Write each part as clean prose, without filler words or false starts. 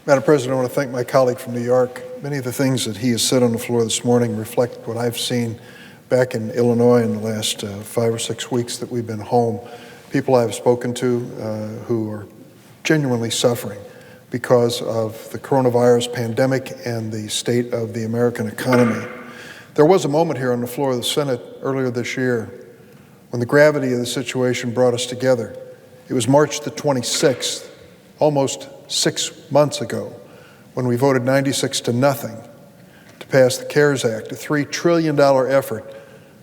Madam President, I want to thank my colleague from New York. Many of the things that he has said on the floor this morning reflect what I've seen back in Illinois in the last 5 or 6 weeks that we've been home. People I've spoken to who are genuinely suffering because of the coronavirus pandemic and the state of the American economy. There was a moment here on the floor of the Senate earlier this year when the gravity of the situation brought us together. It was March the 26th, almost 6 months ago, when we voted 96-0 to pass the CARES Act, a $3 trillion effort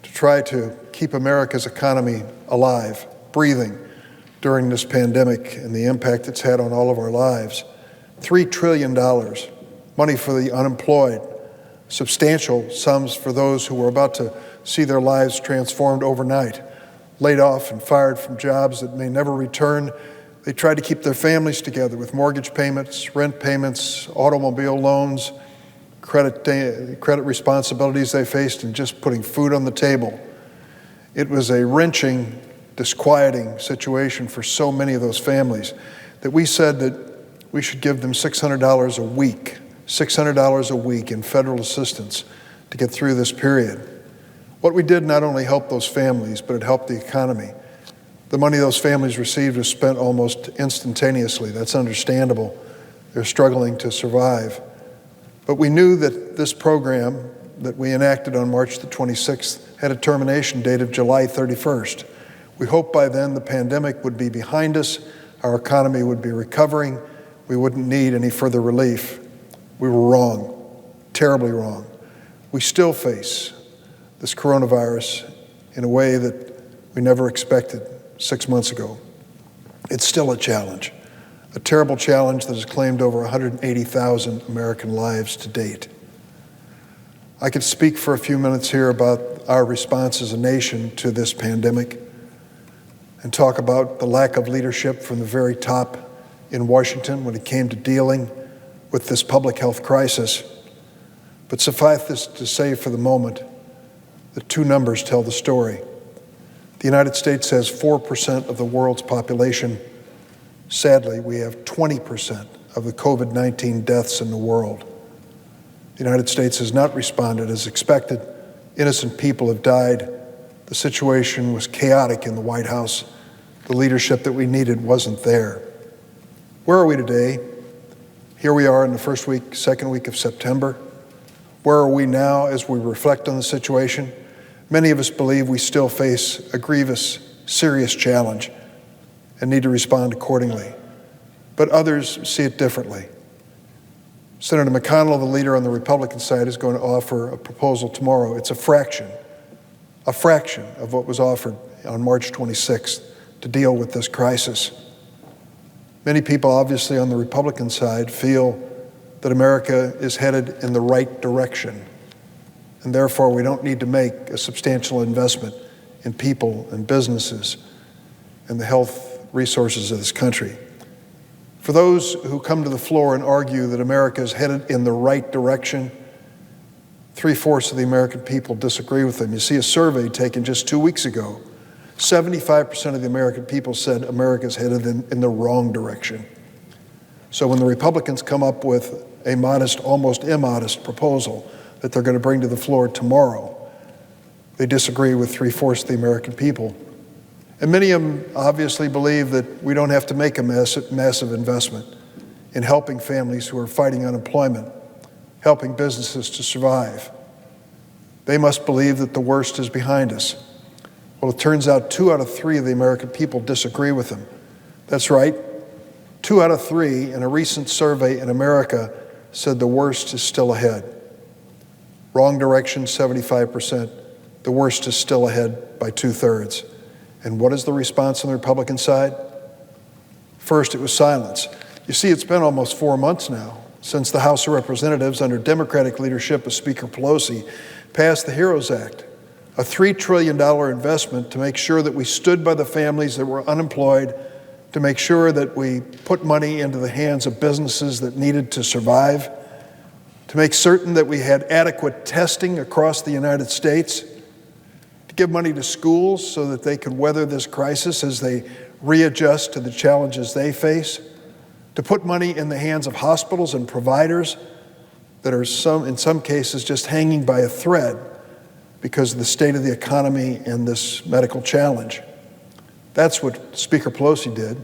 to try to keep America's economy alive, breathing during this pandemic and the impact it's had on all of our lives. $3 trillion, money for the unemployed, substantial sums for those who were about to see their lives transformed overnight, laid off and fired from jobs that may never return. They tried to keep their families together with mortgage payments, rent payments, automobile loans, credit responsibilities they faced, and just putting food on the table. It was a wrenching, disquieting situation for so many of those families that we said that we should give them $600 a week, $600 a week in federal assistance to get through this period. What we did not only helped those families, but it helped the economy. The money those families received was spent almost instantaneously. That's understandable. They're struggling to survive. But we knew that this program that we enacted on March the 26th had a termination date of July 31st. We hoped by then the pandemic would be behind us, our economy would be recovering, we wouldn't need any further relief. We were wrong, terribly wrong. We still face this coronavirus in a way that we never expected 6 months ago. It's still a challenge, a terrible challenge that has claimed over 180,000 American lives to date. I could speak for a few minutes here about our response as a nation to this pandemic and talk about the lack of leadership from the very top in Washington when it came to dealing with this public health crisis. But suffice this to say for the moment, the two numbers tell the story. The United States has 4% of the world's population. Sadly, we have 20% of the COVID-19 deaths in the world. The United States has not responded as expected. Innocent people have died. The situation was chaotic in the White House. The leadership that we needed wasn't there. Where are we today? Here we are in the second week of September. Where are we now as we reflect on the situation? Many of us believe we still face a grievous, serious challenge and need to respond accordingly. But others see it differently. Senator McConnell, the leader on the Republican side, is going to offer a proposal tomorrow. It's a fraction of what was offered on March 26th to deal with this crisis. Many people, obviously, on the Republican side feel that America is headed in the right direction, and therefore we don't need to make a substantial investment in people and businesses and the health resources of this country. For those who come to the floor and argue that America is headed in the right direction, 3/4 of the American people disagree with them. You see a survey taken just 2 weeks ago. 75% of the American people said America's headed in the wrong direction. So when the Republicans come up with a modest, almost immodest proposal that they're going to bring to the floor tomorrow, they disagree with 3/4 of the American people. And many of them obviously believe that we don't have to make a massive investment in helping families who are fighting unemployment, helping businesses to survive. They must believe that the worst is behind us. Well, it turns out 2 out of 3 of the American people disagree with them. That's right. 2 out of 3 in a recent survey in America said the worst is still ahead. Wrong direction, 75%. The worst is still ahead by 2/3. And what is the response on the Republican side? First, it was silence. You see, it's been almost 4 months now since the House of Representatives, under Democratic leadership of Speaker Pelosi, passed the HEROES Act, a $3 trillion investment to make sure that we stood by the families that were unemployed, to make sure that we put money into the hands of businesses that needed to survive, to make certain that we had adequate testing across the United States, to give money to schools so that they could weather this crisis as they readjust to the challenges they face, to put money in the hands of hospitals and providers that are in some cases just hanging by a thread because of the state of the economy and this medical challenge. That's what Speaker Pelosi did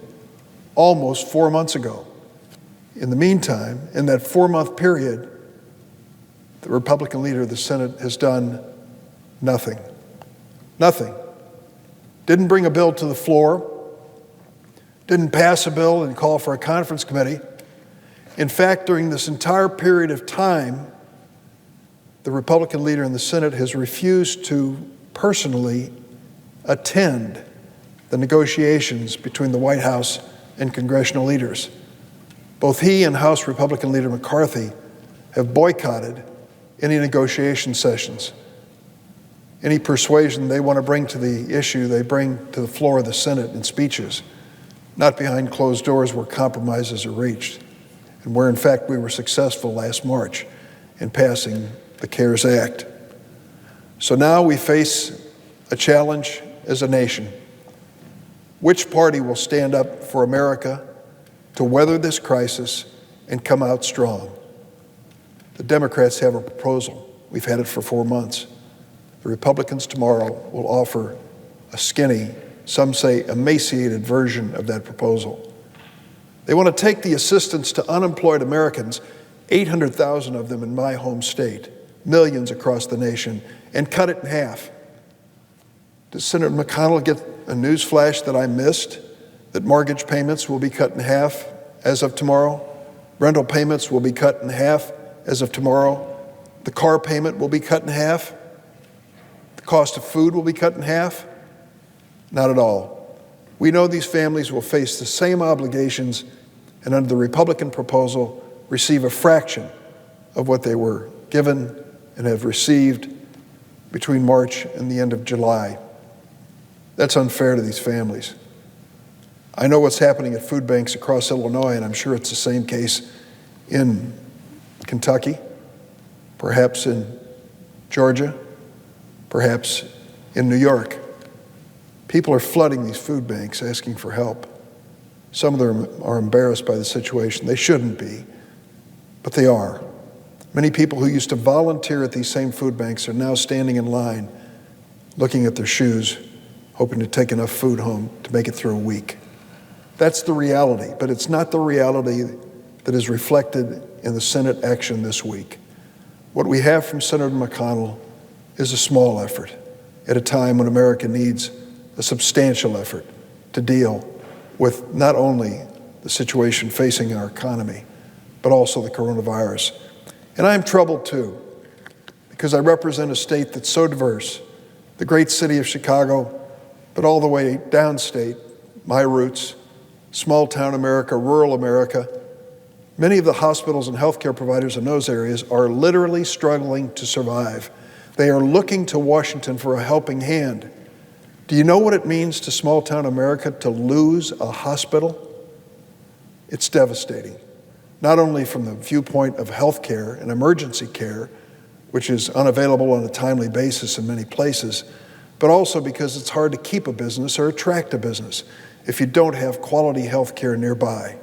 almost 4 months ago. In the meantime, in that 4-month period, the Republican leader of the Senate has done nothing. Nothing. Didn't bring a bill to the floor, didn't pass a bill and call for a conference committee. In fact, during this entire period of time, the Republican leader in the Senate has refused to personally attend the negotiations between the White House and congressional leaders. Both he and House Republican leader McCarthy have boycotted any negotiation sessions. Any persuasion they want to bring to the issue, they bring to the floor of the Senate in speeches, not behind closed doors where compromises are reached, and where, in fact, we were successful last March in passing the CARES Act. So now we face a challenge as a nation. Which party will stand up for America to weather this crisis and come out strong? The Democrats have a proposal. We've had it for 4 months. The Republicans tomorrow will offer a skinny, some say emaciated version of that proposal. They want to take the assistance to unemployed Americans, 800,000 of them in my home state, millions across the nation, and cut it in half. Does Senator McConnell get a news flash that I missed? That mortgage payments will be cut in half as of tomorrow? Rental payments will be cut in half as of tomorrow? The car payment will be cut in half? The cost of food will be cut in half? Not at all. We know these families will face the same obligations and under the Republican proposal receive a fraction of what they were given and have received between March and the end of July. That's unfair to these families. I know what's happening at food banks across Illinois, and I'm sure it's the same case in Kentucky, perhaps in Georgia, perhaps in New York. People are flooding these food banks asking for help. Some of them are embarrassed by the situation. They shouldn't be, but they are. Many people who used to volunteer at these same food banks are now standing in line, looking at their shoes, hoping to take enough food home to make it through a week. That's the reality, but it's not the reality that is reflected in the Senate action this week. What we have from Senator McConnell is a small effort at a time when America needs a substantial effort to deal with not only the situation facing our economy, but also the coronavirus. And I'm troubled too, because I represent a state that's so diverse, the great city of Chicago, but all the way downstate, my roots, small town America, rural America. Many of the hospitals and healthcare providers in those areas are literally struggling to survive. They are looking to Washington for a helping hand. Do you know what it means to small town America to lose a hospital? It's devastating, not only from the viewpoint of healthcare and emergency care, which is unavailable on a timely basis in many places, but also because it's hard to keep a business or attract a business if you don't have quality health care nearby.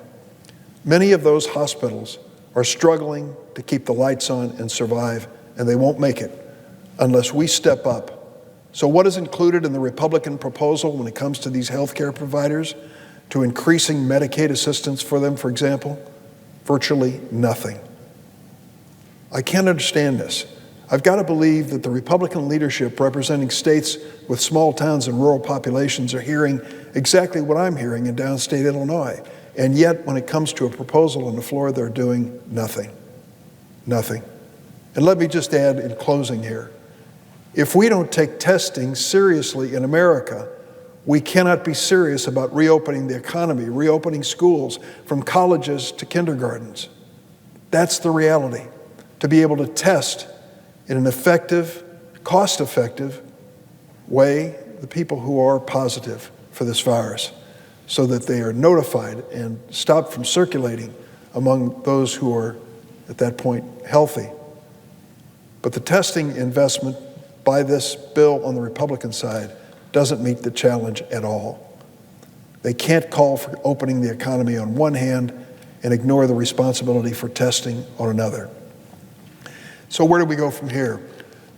Many of those hospitals are struggling to keep the lights on and survive, and they won't make it unless we step up. So what is included in the Republican proposal when it comes to these health care providers, to increasing Medicaid assistance for them, for example? Virtually nothing. I can't understand this. I've got to believe that the Republican leadership representing states with small towns and rural populations are hearing exactly what I'm hearing in downstate Illinois. And yet, when it comes to a proposal on the floor, they're doing nothing. Nothing. And let me just add in closing here, if we don't take testing seriously in America, we cannot be serious about reopening the economy, reopening schools, from colleges to kindergartens. That's the reality. To be able to test in an effective, cost-effective way the people who are positive for this virus, so that they are notified and stopped from circulating among those who are, at that point, healthy. But the testing investment by this bill on the Republican side doesn't meet the challenge at all. They can't call for opening the economy on one hand and ignore the responsibility for testing on another. So where do we go from here?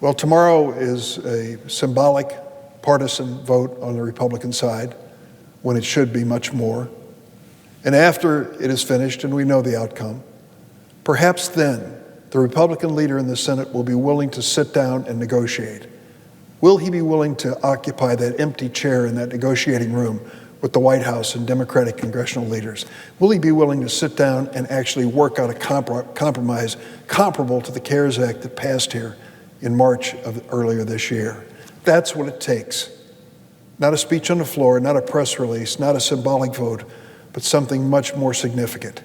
Well, tomorrow is a symbolic partisan vote on the Republican side, when it should be much more. And after it is finished, and we know the outcome, perhaps then the Republican leader in the Senate will be willing to sit down and negotiate. Will he be willing to occupy that empty chair in that negotiating room with the White House and Democratic congressional leaders? Will he be willing to sit down and actually work out a compromise comparable to the CARES Act that passed here in March of earlier this year? That's what it takes. Not a speech on the floor, not a press release, not a symbolic vote, but something much more significant.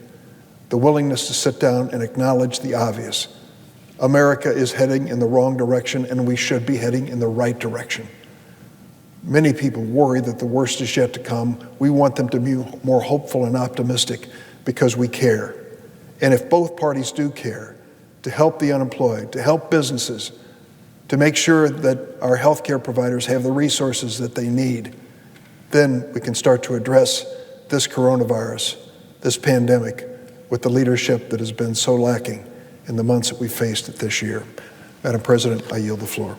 The willingness to sit down and acknowledge the obvious. America is heading in the wrong direction, and we should be heading in the right direction. Many people worry that the worst is yet to come. We want them to be more hopeful and optimistic because we care. And if both parties do care, to help the unemployed, to help businesses, to make sure that our healthcare providers have the resources that they need, then we can start to address this coronavirus, this pandemic, with the leadership that has been so lacking in the months that we faced it this year. Madam President, I yield the floor.